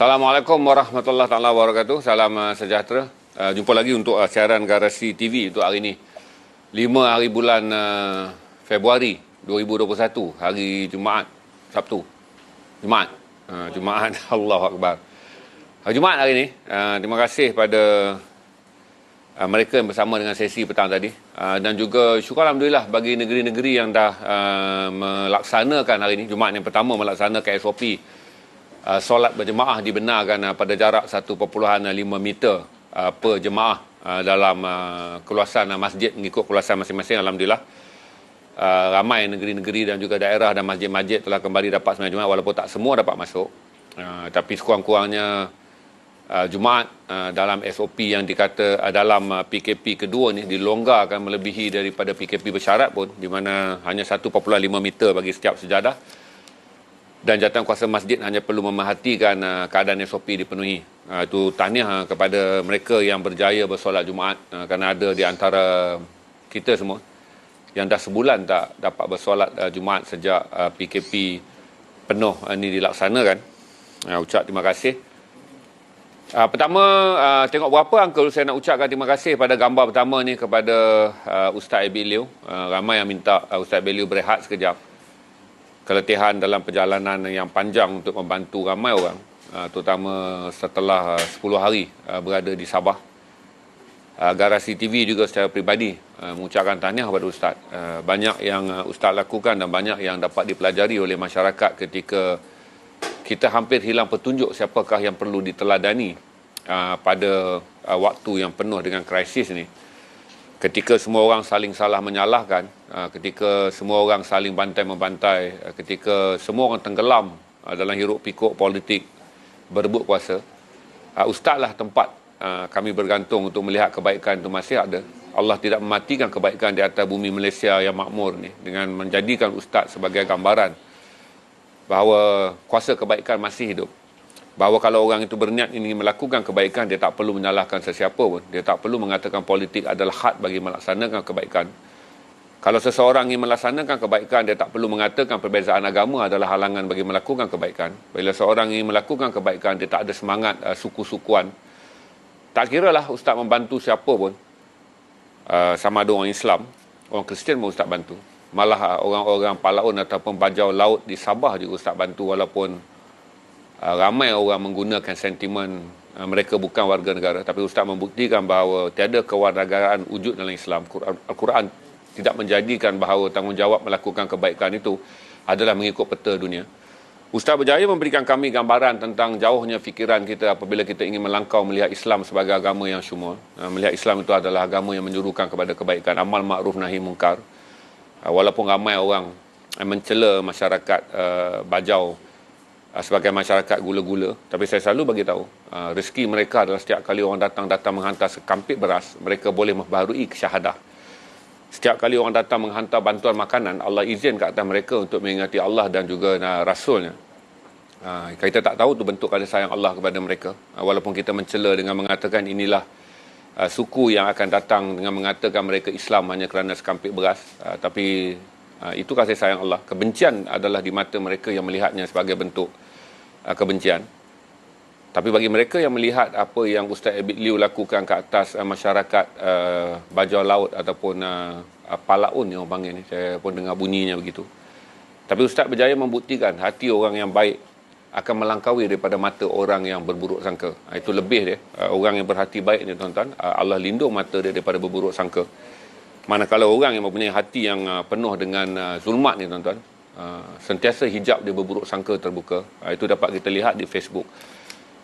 Assalamualaikum warahmatullahi taala wabarakatuh. Salam sejahtera. Jumpa lagi untuk siaran Garasi TV untuk hari ini. 5 hari bulan Februari 2021, hari Jumaat, Sabtu. Jumaat. Jumaat. Allahu Akbar. Hari Jumaat hari ini. Terima kasih pada mereka yang bersama dengan sesi petang tadi. Dan juga syukur Alhamdulillah bagi negeri-negeri yang dah melaksanakan hari ini. Jumaat yang pertama melaksanakan SOP. Solat berjemaah dibenarkan pada jarak 1.5 meter per jemaah dalam keluasan masjid mengikut keluasan masing-masing. Alhamdulillah ramai negeri-negeri dan juga daerah dan masjid-masjid telah kembali dapat sembahyang Jumaat, walaupun tak semua dapat masuk, tapi sekurang-kurangnya Jumaat dalam SOP yang dikata dalam PKP kedua ni dilonggarkan melebihi daripada PKP bersyarat pun, di mana hanya 1.5 meter bagi setiap sejadah. Dan jawatankuasa masjid hanya perlu memerhatikan keadaan SOP dipenuhi. Itu tahniah kepada mereka yang berjaya bersolat Jumaat, kerana ada di antara kita semua yang dah sebulan tak dapat bersolat Jumaat sejak PKP penuh ini dilaksanakan. Ucap terima kasih. Pertama, tengok berapa Uncle saya nak ucapkan terima kasih pada gambar pertama ni kepada Ustaz Abid Liu. Ramai yang minta Ustaz Abid Liu berehat sekejap. Keletihan dalam perjalanan yang panjang untuk membantu ramai orang, terutama setelah 10 hari berada di Sabah. Garasi TV juga secara peribadi mengucapkan tahniah kepada Ustaz. Banyak yang Ustaz lakukan dan banyak yang dapat dipelajari oleh masyarakat ketika kita hampir hilang petunjuk siapakah yang perlu diteladani pada waktu yang penuh dengan krisis ini. Ketika semua orang saling salah menyalahkan, ketika semua orang saling bantai-membantai, ketika semua orang tenggelam dalam hiruk pikuk politik berebut kuasa, Ustazlah tempat kami bergantung untuk melihat kebaikan itu masih ada. Allah tidak mematikan kebaikan di atas bumi Malaysia yang makmur ni dengan menjadikan Ustaz sebagai gambaran bahawa kuasa kebaikan masih hidup. Bahawa kalau orang itu berniat ingin melakukan kebaikan, dia tak perlu menyalahkan sesiapa pun. Dia tak perlu mengatakan politik adalah had bagi melaksanakan kebaikan. Kalau seseorang ingin melaksanakan kebaikan, dia tak perlu mengatakan perbezaan agama adalah halangan bagi melakukan kebaikan. Bila seorang ingin melakukan kebaikan, dia tak ada semangat suku-sukuan. Tak kiralah Ustaz membantu siapa pun. Sama ada orang Islam, orang Kristian pun Ustaz bantu. Malah orang-orang Palaun ataupun bajau laut di Sabah juga Ustaz bantu, walaupun ramai orang menggunakan sentimen mereka bukan warga negara. Tapi Ustaz membuktikan bahawa tiada kewarganegaraan wujud dalam Islam. Al-Quran tidak menjadikan bahawa tanggungjawab melakukan kebaikan itu adalah mengikut peta dunia. Ustaz berjaya memberikan kami gambaran tentang jauhnya fikiran kita apabila kita ingin melangkau melihat Islam sebagai agama yang syumul. Melihat Islam itu adalah agama yang menyuruhkan kepada kebaikan, amal ma'ruf nahi mungkar. Walaupun ramai orang mencela masyarakat bajau sebagai masyarakat gula-gula, tapi saya selalu bagi tahu rezeki mereka adalah setiap kali orang datang menghantar sekampit beras, mereka boleh membaharui syahadah. Setiap kali orang datang menghantar bantuan makanan, Allah izin ke atas mereka untuk mengingati Allah dan juga Rasulnya. Kita tak tahu tu bentuk kasih sayang Allah kepada mereka. Walaupun kita mencela dengan mengatakan inilah suku yang akan datang dengan mengatakan mereka Islam hanya kerana sekampit beras, tapi itu kasih sayang Allah. Kebencian adalah di mata mereka yang melihatnya sebagai bentuk kebencian. Tapi bagi mereka yang melihat apa yang Ustaz Abid Liu lakukan ke atas masyarakat bajau laut ataupun Palaun yang orang panggil ni, saya pun dengar bunyinya begitu. Tapi Ustaz berjaya membuktikan hati orang yang baik akan melangkaui daripada mata orang yang berburuk sangka. Itu lebih dia. Orang yang berhati baik ni tuan-tuan, Allah lindung mata dia daripada berburuk sangka. Manakala orang yang mempunyai hati yang penuh dengan zulmat ni tuan-tuan, sentiasa hijab dia berburuk sangka terbuka. Itu dapat kita lihat di Facebook.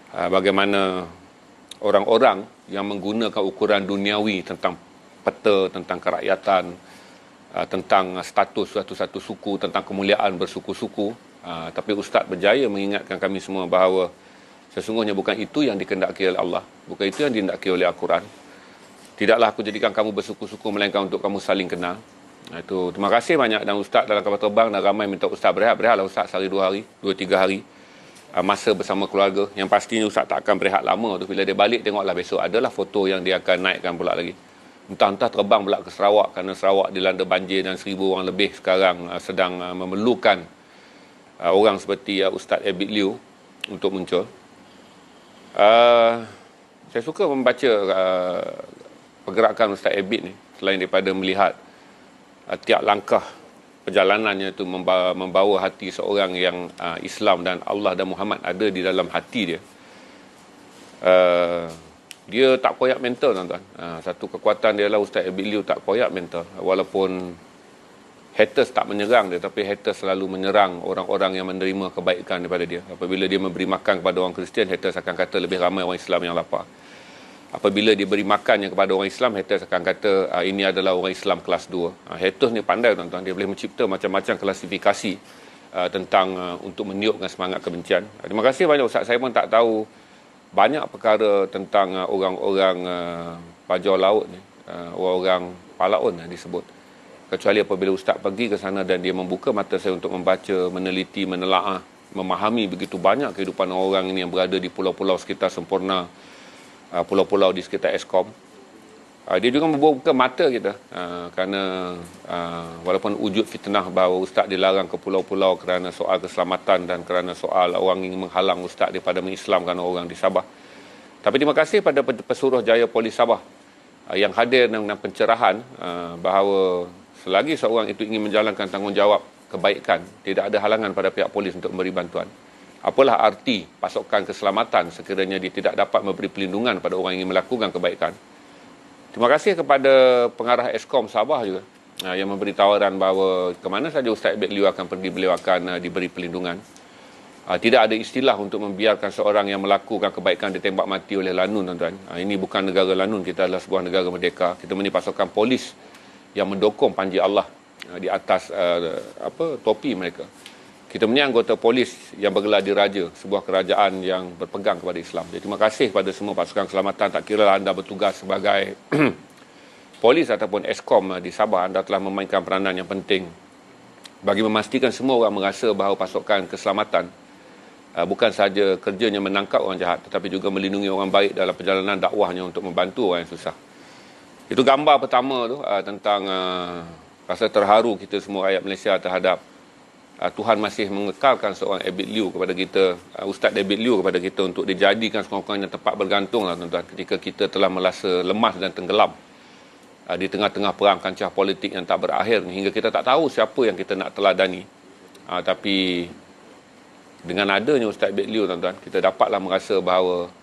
Bagaimana orang-orang yang menggunakan ukuran duniawi tentang peta, tentang kerakyatan, tentang status satu-satu suku, tentang kemuliaan bersuku-suku. Tapi Ustaz berjaya mengingatkan kami semua bahawa sesungguhnya bukan itu yang dikehendaki oleh Allah, bukan itu yang dikehendaki oleh Al-Quran. Tidaklah aku jadikan kamu bersuku-suku melainkan untuk kamu saling kenal. Itu terima kasih banyak. Dan Ustaz dalam kapal terbang dan ramai minta Ustaz berehatlah Ustaz sehari 2 hari, 2-3 hari masa bersama keluarga. Yang pastinya Ustaz tak akan berehat lama tu. Bila dia balik, tengoklah besok adalah foto yang dia akan naikkan pula lagi. Entah-entah terbang pula ke Sarawak, kerana Sarawak dilanda banjir dan 1,000 orang lebih sekarang sedang memerlukan orang seperti Ustaz Abid Liu untuk muncul. Saya suka membaca pergerakan Ustaz Abid ni, selain daripada melihat tiap langkah perjalanannya itu membawa hati seorang yang Islam dan Allah dan Muhammad ada di dalam hati dia. Dia tak koyak mental, tuan-tuan. Satu kekuatan dia lah Ustaz Abid Liu tak koyak mental. Walaupun haters tak menyerang dia, tapi haters selalu menyerang orang-orang yang menerima kebaikan daripada dia. Apabila dia memberi makan kepada orang Kristian, haters akan kata lebih ramai orang Islam yang lapar. Apabila dia beri makannya kepada orang Islam, haters akan kata ini adalah orang Islam kelas 2. Haters ni pandai, tuan-tuan. Dia boleh mencipta macam-macam klasifikasi tentang untuk meniupkan semangat kebencian. Terima kasih banyak Ustaz. Saya pun tak tahu banyak perkara tentang orang-orang pajar laut ni, orang-orang palaun disebut. Kecuali apabila Ustaz pergi ke sana dan dia membuka mata saya untuk membaca, meneliti, menelaah, memahami begitu banyak kehidupan orang ini yang berada di pulau-pulau sekitar Sempurna, pulau-pulau di sekitar Eskom. Dia juga membuka mata kita, kerana walaupun wujud fitnah bahawa Ustaz dilarang ke pulau-pulau kerana soal keselamatan dan kerana soal orang ingin menghalang Ustaz daripada mengislamkan orang di Sabah. Tapi terima kasih pada Pesuruh Jaya Polis Sabah yang hadir dengan pencerahan bahawa selagi seorang itu ingin menjalankan tanggungjawab kebaikan, tidak ada halangan pada pihak polis untuk memberi bantuan. Apalah arti pasukan keselamatan sekiranya dia tidak dapat memberi perlindungan pada orang yang ingin melakukan kebaikan. Terima kasih kepada pengarah Eskom Sabah juga yang memberi tawaran bahawa ke mana saja Ustaz Abid Liu akan pergi, beliau akan diberi perlindungan. Tidak ada istilah untuk membiarkan seorang yang melakukan kebaikan ditembak mati oleh lanun, tuan-tuan. Ini bukan negara lanun, kita adalah sebuah negara merdeka. Kita mempunyai pasukan polis yang mendokong panji Allah di atas topi mereka. Kita mempunyai anggota polis yang bergelar diraja, sebuah kerajaan yang berpegang kepada Islam. Jadi terima kasih kepada semua pasukan keselamatan. Tak kira anda bertugas sebagai polis ataupun Eskom di Sabah, anda telah memainkan peranan yang penting bagi memastikan semua orang merasa bahawa pasukan keselamatan bukan sahaja kerjanya menangkap orang jahat, tetapi juga melindungi orang baik dalam perjalanan dakwahnya untuk membantu orang yang susah. Itu gambar pertama tu tentang rasa terharu kita semua rakyat Malaysia terhadap Tuhan masih mengekalkan seorang Abid Liu kepada kita, Ustaz Abid Liu kepada kita untuk dijadikan sekurang-kurangnya tempat bergantung lah, tuan-tuan, ketika kita telah merasa lemas dan tenggelam di tengah-tengah perang kancah politik yang tak berakhir hingga kita tak tahu siapa yang kita nak teladani. Tapi dengan adanya Ustaz Abid Liu, tuan-tuan, kita dapatlah merasa bahawa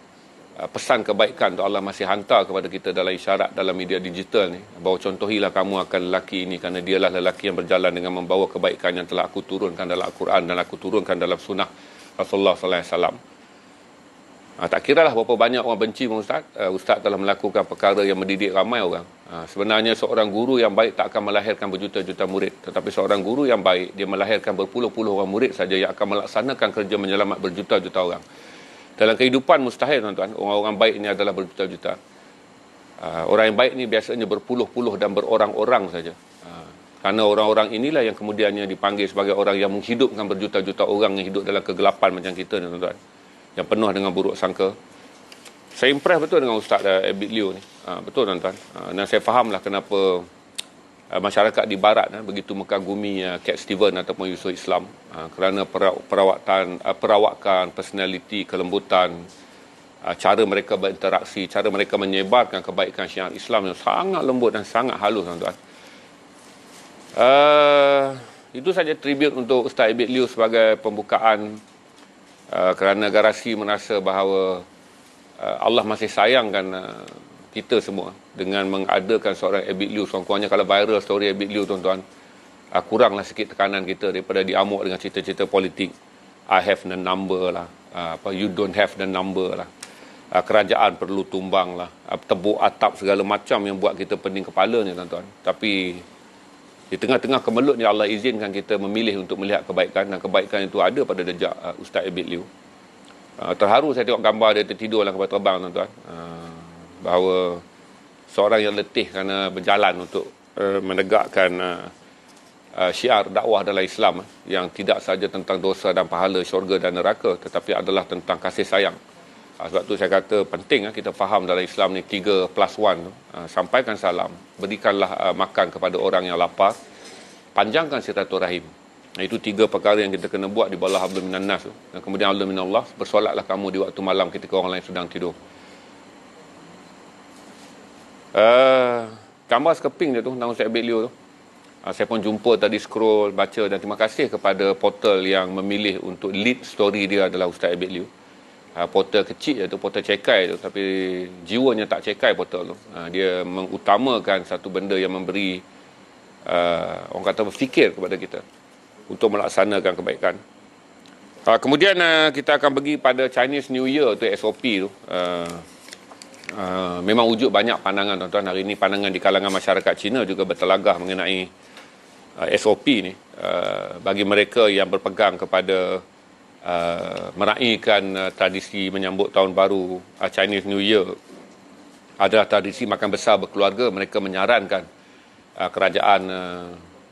pesan kebaikan tu Allah masih hantar kepada kita dalam isyarat dalam media digital ni, bahawa contohilah kamu akan lelaki ini kerana dialah lelaki yang berjalan dengan membawa kebaikan yang telah aku turunkan dalam Al-Quran dan aku turunkan dalam sunnah Rasulullah sallallahu alaihi wasallam. Tak kiralah berapa banyak orang benci Ustaz, Ustaz telah melakukan perkara yang mendidik ramai orang. Sebenarnya seorang guru yang baik tak akan melahirkan berjuta-juta murid, tetapi seorang guru yang baik dia melahirkan berpuluh-puluh orang murid saja yang akan melaksanakan kerja menyelamat berjuta-juta orang. Dalam kehidupan mustahil, tuan-tuan, orang-orang baik ini adalah berjuta-juta. Orang yang baik ini biasanya berpuluh-puluh dan berorang-orang saja. Kerana orang-orang inilah yang kemudiannya dipanggil sebagai orang yang menghidupkan berjuta-juta orang yang hidup dalam kegelapan macam kita ni, tuan-tuan, yang penuh dengan buruk sangka. Saya impress betul dengan Ustaz Abid Liu ni. Betul, tuan-tuan. Dan saya fahamlah kenapa masyarakat di barat begitu mengagumi Cat Steven ataupun Yusuf Islam, kerana perawakan, personaliti, kelembutan, cara mereka berinteraksi, cara mereka menyebarkan kebaikan syiar Islam yang sangat lembut dan sangat halus, tuan-tuan. Itu saja tribute untuk Ustaz Abid Liu sebagai pembukaan, kerana garasi merasa bahawa Allah masih sayangkan kita semua dengan mengadakan seorang Abid Liu. Sekurang-kurangnya kalau viral story Abid Liu, tuan-tuan, kuranglah sikit tekanan kita daripada diamuk dengan cerita-cerita politik. I have the number lah, you don't have the number lah, kerajaan perlu tumbang lah, tebuk atap segala macam yang buat kita pening kepala ni, tuan-tuan. Tapi di tengah-tengah kemelut ni Allah izinkan kita memilih untuk melihat kebaikan, dan kebaikan itu ada pada jejak Ustaz Abid Liu. Terharu saya tengok gambar dia tertidur dalam kapal terbang, tuan-tuan, bahawa seorang yang letih kerana berjalan untuk menegakkan syiar dakwah dalam Islam yang tidak sahaja tentang dosa dan pahala, syurga dan neraka, tetapi adalah tentang kasih sayang. Sebab tu saya kata penting kita faham dalam Islam ni 3+1. Sampaikan salam, berikanlah makan kepada orang yang lapar, panjangkan silaturahim, Itu 3 perkara yang kita kena buat di bawah hablum minan nas tu. Dan kemudian hablum minallah, bersolatlah kamu di waktu malam ketika orang lain sedang tidur. Gambar skeping dia tu, nama Ustaz Abid Liu tu. Saya pun jumpa tadi, scroll, baca, dan terima kasih kepada portal yang memilih untuk lead story dia adalah Ustaz Abid Liu. Portal kecil je tu, portal cekai tu, tapi jiwanya tak cekai portal tu. Dia mengutamakan satu benda yang memberi orang kata berfikir kepada kita untuk melaksanakan kebaikan. Kemudian kita akan pergi pada Chinese New Year tu, SOP tu. Memang wujud banyak pandangan tuan-tuan. Hari ini pandangan di kalangan masyarakat Cina juga bertelagah mengenai SOP ni. Bagi mereka yang berpegang kepada meraihkan tradisi menyambut tahun baru Chinese New Year adalah tradisi makan besar berkeluarga, mereka menyarankan kerajaan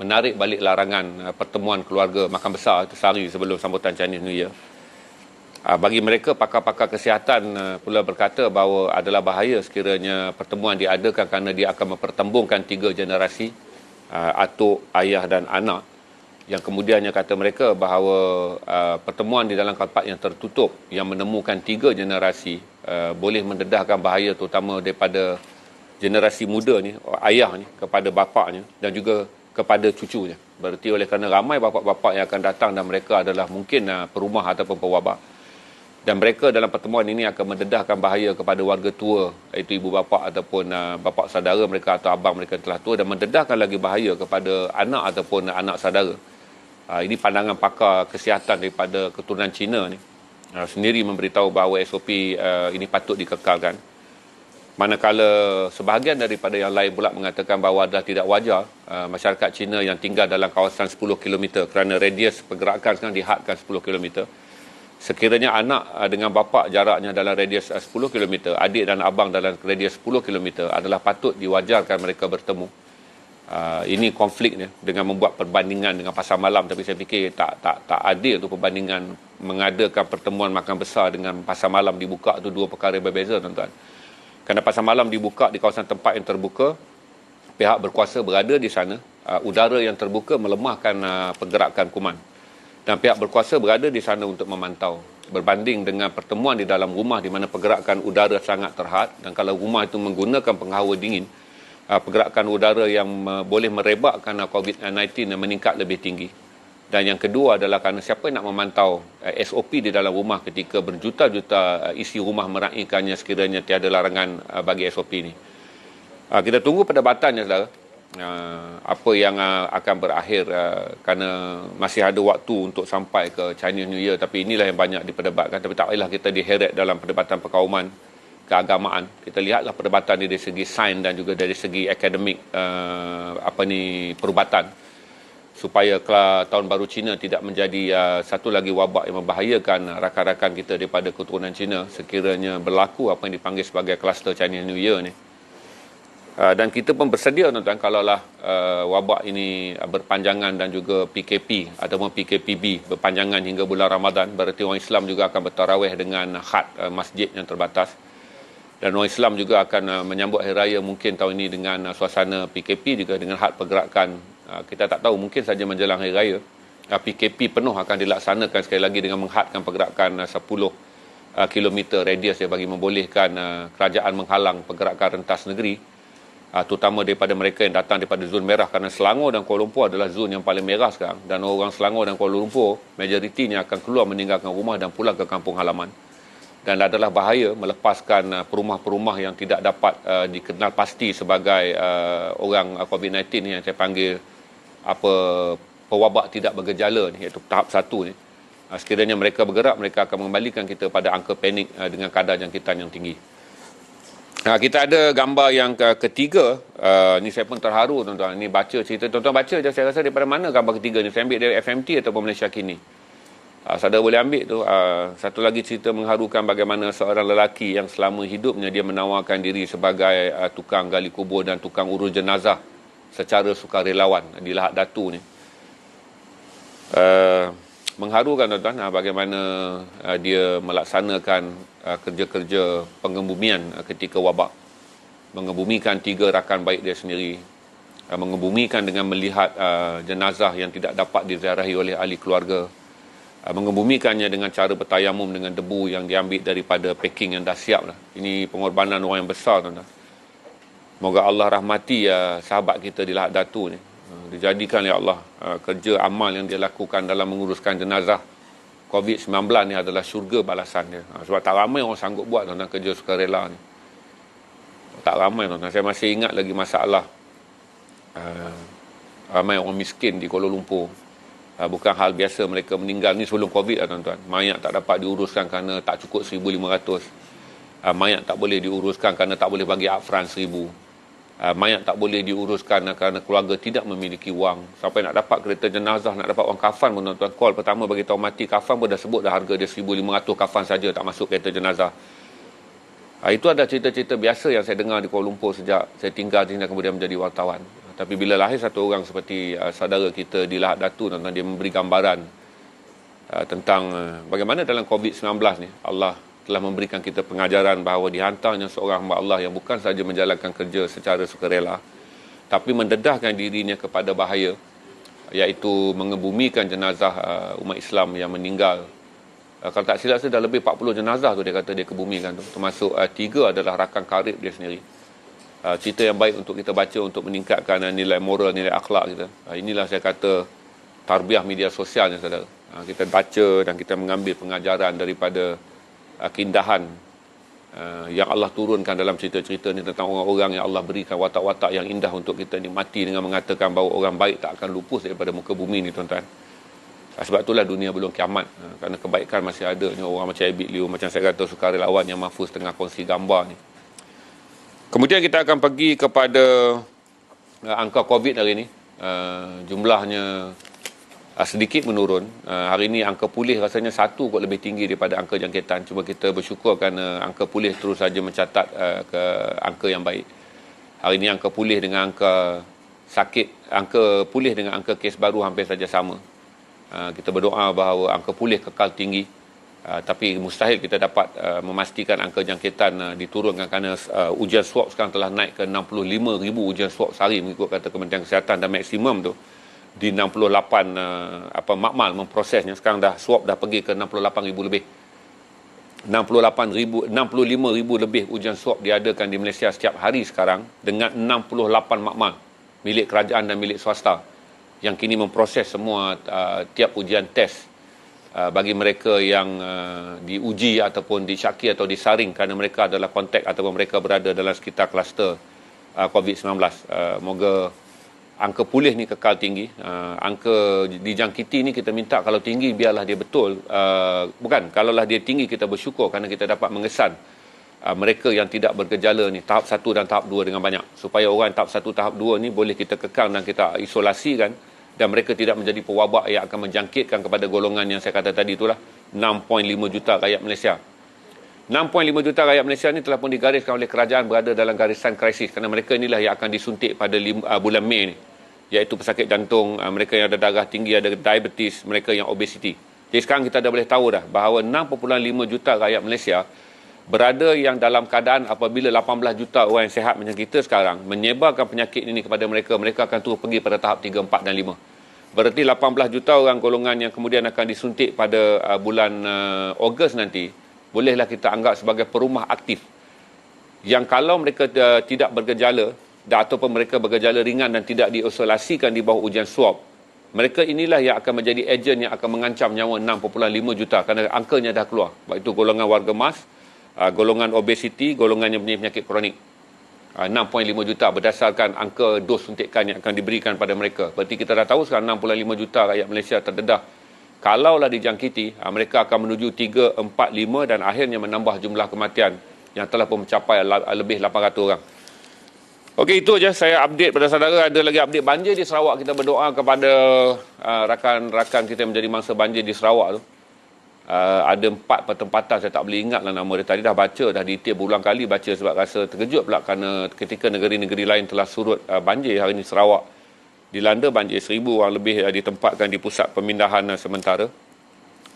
menarik balik larangan pertemuan keluarga makan besar itu sehari sebelum sambutan Chinese New Year. Bagi mereka, pakar-pakar kesihatan pula berkata bahawa adalah bahaya sekiranya pertemuan diadakan kerana dia akan mempertembungkan 3 generasi, atuk, ayah dan anak, yang kemudiannya kata mereka bahawa pertemuan di dalam tempat yang tertutup yang menemukan 3 generasi boleh mendedahkan bahaya terutama daripada generasi muda ni, ayah ni kepada bapaknya dan juga kepada cucunya. Berarti oleh kerana ramai bapa-bapa yang akan datang dan mereka adalah mungkin perumah ataupun pewabak. Dan mereka dalam pertemuan ini akan mendedahkan bahaya kepada warga tua, iaitu ibu bapa ataupun bapa saudara mereka atau abang mereka yang telah tua, dan mendedahkan lagi bahaya kepada anak ataupun anak saudara. Ini pandangan pakar kesihatan daripada keturunan Cina ni. Sendiri memberitahu bahawa SOP ini patut dikekalkan. Manakala sebahagian daripada yang lain pula mengatakan bahawa adalah tidak wajar masyarakat Cina yang tinggal dalam kawasan 10 km kerana radius pergerakan sekarang dihadkan 10 km. Sekiranya anak dengan bapa jaraknya dalam radius 10 km, adik dan abang dalam radius 10 km adalah patut diwajarkan mereka bertemu. Ini konfliknya dengan membuat perbandingan dengan pasar malam, tapi saya fikir tak adil tu perbandingan mengadakan pertemuan makan besar dengan pasar malam dibuka tu, 2 perkara yang berbeza tuan-tuan. Kerana pasar malam dibuka di kawasan tempat yang terbuka, pihak berkuasa berada di sana, udara yang terbuka melemahkan pergerakan kuman. Dan pihak berkuasa berada di sana untuk memantau. Berbanding dengan pertemuan di dalam rumah di mana pergerakan udara sangat terhad, dan kalau rumah itu menggunakan penghawa dingin, pergerakan udara yang boleh merebakkan COVID-19 meningkat lebih tinggi. Dan yang kedua adalah kerana siapa yang nak memantau SOP di dalam rumah ketika berjuta-juta isi rumah meraihkannya sekiranya tiada larangan bagi SOP ni. Kita tunggu perdebatannya, saudara. Apa yang akan berakhir kerana masih ada waktu untuk sampai ke Chinese New Year, tapi inilah yang banyak diperdebatkan. Tapi tak payahlah kita diheret dalam perdebatan perkauman keagamaan. Kita lihatlah perdebatan dari segi sains dan juga dari segi akademik perubatan, supaya tahun baru Cina tidak menjadi satu lagi wabak yang membahayakan rakan-rakan kita daripada keturunan Cina sekiranya berlaku apa yang dipanggil sebagai kluster Chinese New Year ni. Dan kita pun bersedia tuan-tuan kalaulah wabak ini berpanjangan dan juga PKP ataupun PKPB berpanjangan hingga bulan Ramadan, berarti orang Islam juga akan bertarawih dengan had masjid yang terbatas, dan orang Islam juga akan menyambut Hari Raya mungkin tahun ini dengan suasana PKP juga dengan had pergerakan. Kita tak tahu, mungkin saja menjelang Hari Raya PKP penuh akan dilaksanakan sekali lagi dengan menghadkan pergerakan 10 km radius bagi membolehkan kerajaan menghalang pergerakan rentas negeri, terutama daripada mereka yang datang daripada zon merah, kerana Selangor dan Kuala Lumpur adalah zon yang paling merah sekarang, dan orang Selangor dan Kuala Lumpur majoritinya akan keluar meninggalkan rumah dan pulang ke kampung halaman, dan adalah bahaya melepaskan perumah-perumah yang tidak dapat dikenal pasti sebagai orang COVID-19 ni, yang saya panggil pewabak tidak bergejala ni, iaitu tahap 1 ni. Sekiranya mereka bergerak, mereka akan mengembalikan kita pada angka panik dengan kadar jangkitan yang tinggi. Kita ada gambar yang ketiga. Ni saya pun terharu tuan-tuan. Ni baca cerita. Tuan-tuan baca je, saya rasa daripada mana gambar ketiga ni. Saya ambil dari FMT ataupun Malaysia Kini. Saudara boleh ambil tu. Satu lagi cerita mengharukan bagaimana seorang lelaki yang selama hidupnya dia menawarkan diri sebagai tukang gali kubur dan tukang urus jenazah secara sukarelawan di Lahad Datu ni. Mengharukan tuan-tuan bagaimana dia melaksanakan kerja-kerja pengebumian ketika wabak, mengebumikan 3 rakan baik dia sendiri, mengebumikan dengan melihat jenazah yang tidak dapat diziarahi oleh ahli keluarga, mengebumikannya dengan cara bertayamum dengan debu yang diambil daripada packing yang dah siap dah. Ini pengorbanan orang yang besar, tuan-tuan. Moga Allah rahmati sahabat kita di Lahad Datu ni. Dijadikan ya Allah kerja amal yang dia lakukan dalam menguruskan jenazah COVID-19 ni adalah syurga balasan dia. Sebab tak ramai orang sanggup buat, tuan-tuan, kerja sukarela ni. Tak ramai, tuan-tuan. Saya masih ingat lagi masalah ramai orang miskin di Kuala Lumpur. Bukan hal biasa mereka meninggal ni sebelum COVID lah, tuan-tuan. Mayat tak dapat diuruskan kerana tak cukup 1,500. Mayat tak boleh diuruskan kerana tak boleh bagi upfront 1,000. Mayat tak boleh diuruskan kerana keluarga tidak memiliki wang. Sampai nak dapat kereta jenazah, nak dapat wang kafan pun, tuan-tuan. Call pertama bagi tahu mati kafan pun dah sebut dah harga dia 1,500 kafan saja, tak masuk kereta jenazah. Itu ada cerita-cerita biasa yang saya dengar di Kuala Lumpur sejak saya tinggal di sini dan kemudian menjadi wartawan. Tapi bila lahir satu orang seperti saudara kita di Lahad Datu, tuan-tuan, dia memberi gambaran tentang bagaimana dalam COVID-19 ni Allah telah memberikan kita pengajaran bahawa dihantarnya seorang hamba Allah yang bukan sahaja menjalankan kerja secara sukarela, tapi mendedahkan dirinya kepada bahaya, iaitu mengebumikan jenazah umat Islam yang meninggal. Kalau tak silap saya dah lebih 40 jenazah tu dia kata dia kebumikan tu. Termasuk 3 adalah rakan karib dia sendiri. Cerita yang baik untuk kita baca untuk meningkatkan nilai moral, nilai akhlak kita. Inilah saya kata tarbiyah media sosialnya, saudara. Kita baca dan kita mengambil pengajaran daripada keindahan yang Allah turunkan dalam cerita-cerita ni tentang orang-orang yang Allah berikan watak-watak yang indah untuk kita nikmati dengan mengatakan bahawa orang baik tak akan lupus daripada muka bumi ni, tuan-tuan. Sebab itulah dunia belum kiamat, kerana kebaikan masih ada. Ni orang macam Abid Liu, macam saya kata sukarelawan yang Mahfuz tengah kongsi gambar ni. Kemudian kita akan pergi kepada angka COVID hari ni. Jumlahnya sedikit menurun. Hari ini angka pulih rasanya 1 kot lebih tinggi daripada angka jangkitan. Cuma kita bersyukur kerana angka pulih terus saja mencatat ke angka yang baik. Hari ini angka pulih dengan angka sakit, angka pulih dengan angka kes baru hampir saja sama. Kita berdoa bahawa angka pulih kekal tinggi. Tapi mustahil kita dapat memastikan angka jangkitan diturunkan kerana ujian swab sekarang telah naik ke 65,000 ujian swab sehari mengikut kata Kementerian Kesihatan, dan maksimum tu di 68 makmal memprosesnya. Sekarang dah swab dah pergi ke 68,000 lebih. 65,000 lebih ujian swab diadakan di Malaysia setiap hari sekarang, dengan 68 makmal milik kerajaan dan milik swasta yang kini memproses semua tiap ujian test bagi mereka yang diuji ataupun disyaki atau disaring kerana mereka adalah kontak ataupun mereka berada dalam sekitar kluster COVID-19. Moga angka pulih ni kekal tinggi. Angka dijangkiti ni kita minta kalau tinggi biarlah dia betul. Bukan, kalaulah dia tinggi kita bersyukur kerana kita dapat mengesan mereka yang tidak bergejala ni tahap 1 dan tahap 2 dengan banyak. Supaya orang tahap 1, tahap 2 ni boleh kita kekang dan kita isolasikan, dan mereka tidak menjadi pewabak yang akan menjangkitkan kepada golongan yang saya kata tadi itulah 6.5 juta rakyat Malaysia. 6.5 juta rakyat Malaysia ni telah pun digariskan oleh kerajaan berada dalam garisan krisis kerana mereka inilah yang akan disuntik pada bulan Mei ni, iaitu pesakit jantung, mereka yang ada darah tinggi, ada diabetes, mereka yang obesiti. Jadi sekarang kita dah boleh tahu dah bahawa 6.5 juta rakyat Malaysia berada yang dalam keadaan apabila 18 juta orang yang sihat macam kita sekarang menyebarkan penyakit ini kepada mereka, mereka akan terus pergi pada tahap 3, 4 dan 5. Berarti 18 juta orang golongan yang kemudian akan disuntik pada bulan Ogos nanti, bolehlah kita anggap sebagai perumah aktif. Yang kalau mereka tidak bergejala ataupun mereka bergejala ringan dan tidak diisolasikan di bawah ujian swab, mereka inilah yang akan menjadi ejen yang akan mengancam nyawa 6.5 juta kerana angkanya dah keluar. Baik itu golongan warga emas, golongan obesiti, golongan yang punya penyakit kronik. 6.5 juta berdasarkan angka dos suntikan yang akan diberikan pada mereka. Berarti kita dah tahu sekarang 65 juta rakyat Malaysia terdedah. Kalaulah dijangkiti, mereka akan menuju 3, 4, 5 dan akhirnya menambah jumlah kematian yang telah pun mencapai lebih 800 orang. Okey, itu aja saya update pada saudara. Ada lagi update banjir di Sarawak. Kita berdoa kepada rakan-rakan kita yang menjadi mangsa banjir di Sarawak tu. Ada 4 pertempatan, saya tak boleh ingat lah nama dia. Tadi dah baca, dah detail berulang kali baca sebab rasa terkejut pula kerana ketika negeri-negeri lain telah surut banjir, hari ini Sarawak dilanda banjir. 1,000 orang lebih ditempatkan di pusat pemindahan sementara.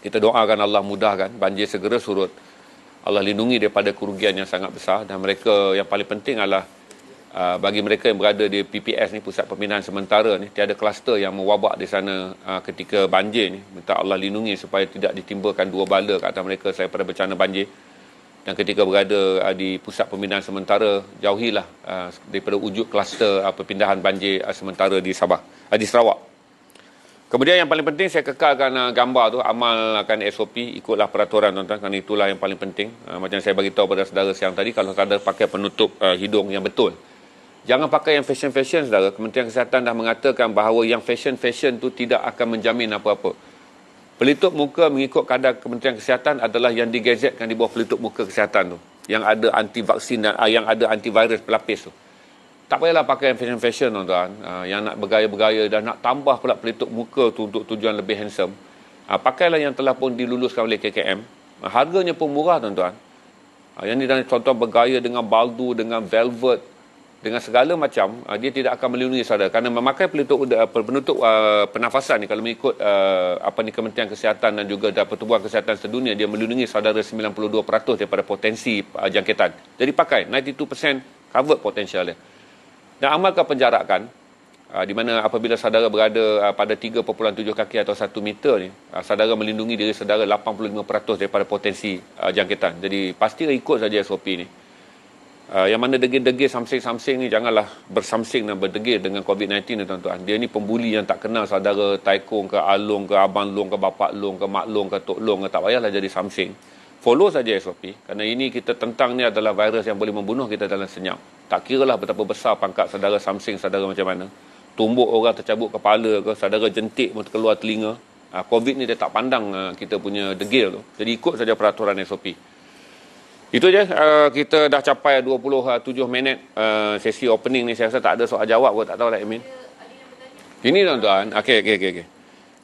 Kita doakan Allah mudahkan banjir segera surut, Allah lindungi daripada kerugian yang sangat besar, dan mereka yang paling penting adalah Bagi mereka yang berada di PPS ni, Pusat Pembinaan Sementara ni, tiada kluster yang mewabak di sana ketika banjir ni. Minta Allah lindungi supaya tidak ditimbakan dua bala ke atas mereka selain pada bencana banjir. Dan ketika berada di Pusat Pembinaan Sementara, jauhilah daripada wujud kluster perpindahan banjir sementara di Sabah, di Sarawak. Kemudian yang paling penting, saya kekalkan gambar tu, amalkan SOP, ikutlah peraturan tuan-tuan, kerana itulah yang paling penting. Macam saya bagi tahu pada saudara siang tadi, kalau saudara pakai penutup hidung yang betul, jangan pakai yang fashion-fashion, saudara. Kementerian Kesihatan dah mengatakan bahawa yang fashion-fashion tu tidak akan menjamin apa-apa. Pelitup muka mengikut kadar Kementerian Kesihatan adalah yang digazetkan di bawah pelitup muka kesihatan tu, yang ada anti-vaksin dan yang ada antivirus pelapis tu. Tak payahlah pakai yang fashion-fashion, tuan-tuan. Yang nak bergaya-bergaya dan nak tambah pula pelitup muka tu untuk tujuan lebih handsome. Pakailah yang telah pun diluluskan oleh KKM. Harganya pun murah, tuan-tuan. Yang ni dan contoh bergaya dengan baldu, dengan velvet, dengan segala macam, dia tidak akan melindungi saudara. Kerana memakai penutup pernafasan ni, kalau mengikut Kementerian Kesihatan dan juga Pertubuhan Kesihatan Sedunia, dia melindungi saudara 92% daripada potensi jangkitan. Jadi pakai 92% cover potensial dia. Dan amalkan penjarakan, di mana apabila saudara berada pada 3.7 kaki atau 1 meter ni, saudara melindungi diri saudara 85% daripada potensi jangkitan. Jadi pastilah ikut saja SOP ni. Yang mana degil-degil samsing-samsing ni, janganlah bersamsing dan berdegil dengan COVID-19 ni, tuan-tuan. Dia ni pembuli yang tak kenal saudara taikong ke, along ke, abang long ke, bapak long ke, mak long ke, tok long ke. Tak payahlah jadi samsing. Follow saja SOP. Kerana ini kita tentang ni adalah virus yang boleh membunuh kita dalam senyap. Tak kiralah betapa besar pangkat saudara samsing, saudara macam mana. Tumbuk orang tercabut kepala ke, saudara jentik pun keluar telinga. COVID ni dia tak pandang kita punya degil tu. Jadi ikut saja peraturan SOP. Itu je, kita dah capai 27 minit sesi opening ni. Saya rasa tak ada soal jawab pun, tak tahu lah Amin. Ini tuan-tuan, okey.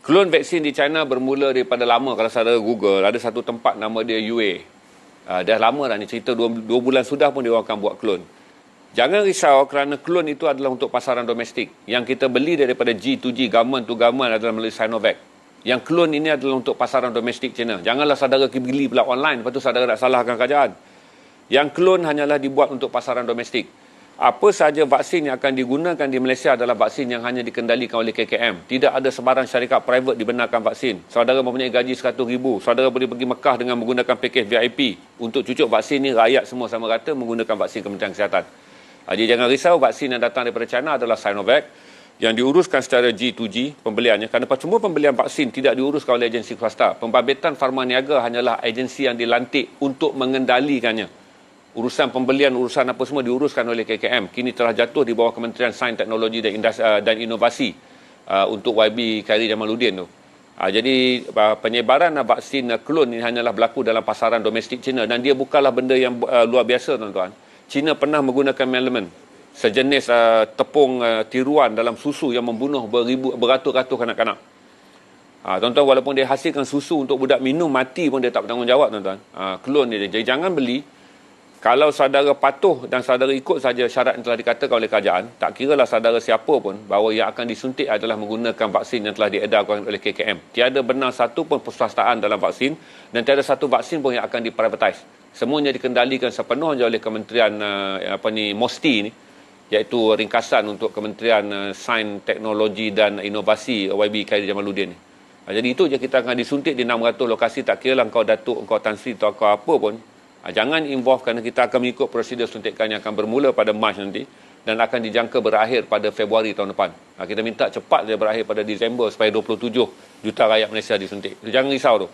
Klon vaksin di China bermula daripada lama. Kalau saudara Google, ada satu tempat nama dia UA. Dah lama dah ni, cerita 2 bulan sudah pun dia akan buat klon. Jangan risau kerana klon itu adalah untuk pasaran domestik. Yang kita beli daripada G2G, government to government, adalah melalui Sinovac. Yang klon ini adalah untuk pasaran domestik China. Janganlah saudara beli pula online, lepas tu saudara nak salahkan kerajaan. Yang klon hanyalah dibuat untuk pasaran domestik. Apa sahaja vaksin yang akan digunakan di Malaysia adalah vaksin yang hanya dikendalikan oleh KKM. Tidak ada sebarang syarikat private dibenarkan vaksin. Saudara mempunyai gaji 100,000, saudara boleh pergi Mekah dengan menggunakan pakej VIP. Untuk cucuk vaksin ni, rakyat semua sama rata menggunakan vaksin Kementerian Kesihatan. Jadi jangan risau, vaksin yang datang daripada China adalah Sinovac, yang diuruskan secara G2G pembeliannya. Kerana semua pembelian vaksin tidak diuruskan oleh agensi swasta. Pembabitan Pharma Niaga hanyalah agensi yang dilantik untuk mengendalikannya. Urusan pembelian, urusan apa semua diuruskan oleh KKM. Kini telah jatuh di bawah Kementerian Sains, Teknologi dan Inovasi untuk YB Khairi Jamaluddin tu. Jadi penyebaran vaksin klon ini hanyalah berlaku dalam pasaran domestik China, dan dia bukanlah benda yang luar biasa, tuan-tuan. China pernah menggunakan melamine, sejenis tepung tiruan dalam susu yang membunuh beratus-ratus kanak-kanak. Tuan-tuan, walaupun dia hasilkan susu untuk budak minum mati pun dia tak bertanggungjawab, tuan-tuan. Klon dia. Jadi jangan beli. Kalau saudara patuh dan saudara ikut saja syarat yang telah dikatakan oleh kerajaan, tak kiralah saudara siapa pun, bahawa yang akan disuntik adalah menggunakan vaksin yang telah diedarkan oleh KKM. Tiada benar satu pun perswastaan dalam vaksin, dan tiada satu vaksin pun yang akan diprivatise. Semuanya dikendalikan sepenuhnya oleh Kementerian MOSTI ni, iaitu ringkasan untuk Kementerian Sains, Teknologi dan Inovasi YB Khairi Jamaluddin ni. Jadi itu je, kita akan disuntik di 600 lokasi. Tak kiralah kau Datuk, kau Tan Sri atau kau apa pun. Jangan involve, kerana kita akan mengikut prosedur suntikan yang akan bermula pada Mac nanti dan akan dijangka berakhir pada Februari tahun depan. Kita minta cepat dia berakhir pada Disember supaya 27 juta rakyat Malaysia disuntik. Jangan risau tu.